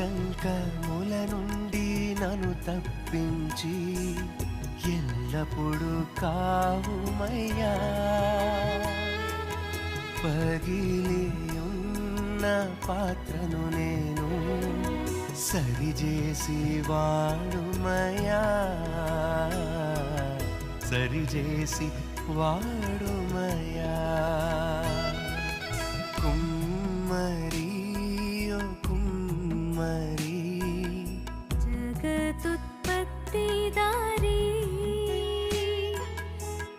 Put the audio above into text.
ఆటంకముల నుండి నన్ను తప్పించి ఎల్లప్పుడూ కావుమయ్యా. పగిలి ఉన్న పాత్రను నేను సరిచేసి వాడుమయ్యా, సరిచేసి వాడుమయ్యా. కుమ్మరి